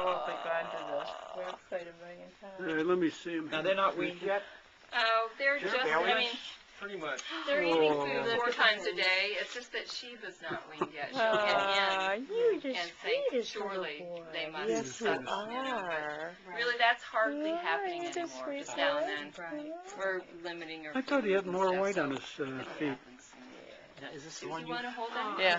Oh, if I go onto the website a million times. Let me see them. Now they're not weaned yet? Oh, they're just, I mean, Pretty much. they're eating food 4 times a day. It's just that Sheba's not weaned yet. She'll get in and think, surely they must suck. Really, that's hardly happening anymore. Just now and then. We're limiting her. I thought he had more weight on his feet. Now, is this Do the one you want to hold them? Yeah.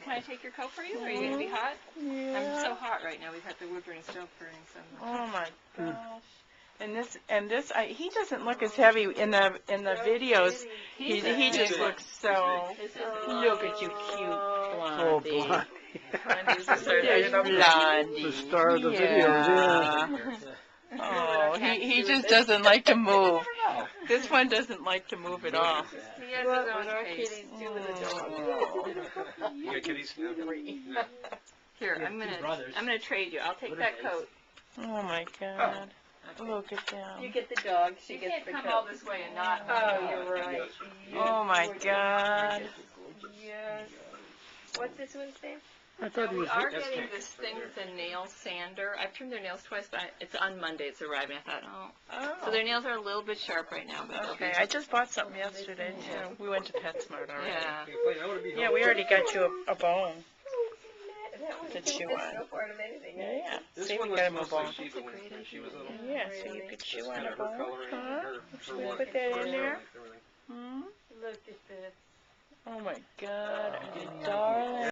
Can I take your coat for you? Are you going to be hot? I'm so hot right now. We've had the wood burning stove burning so much. Oh my gosh. And this, he doesn't look as heavy in the videos. He just looks so. Look at you, cute blondie. Oh, blondie. Blondie's blondie. The star of the videos, yeah. Oh, he just doesn't like to move. This one doesn't like to move at all. He has his own pace. You got kitties? Here, I'm gonna trade you. I'll take that coat. Oh my God. Look at them. You get the dog. She gets the coat. You can't come all this way and not. Oh, you're right. Oh my God. Yes. What's this one's name? I thought he We was. are getting this thing with a nail sander. I've trimmed their nails twice, but it's on Monday. It's arriving. I thought, so their nails are a little bit sharp right now. But Okay, I just bought something yesterday too. We went to PetSmart already. Yeah. Yeah, we already got you a bone to chew on. Yeah. This See, one we was got him a mostly bone. Sheba when she was little. Yeah, so you could chew on a Her bone. coloring, Huh? her Should we look, put that in her there? everything. Hmm? Look at this. Oh my God, darling.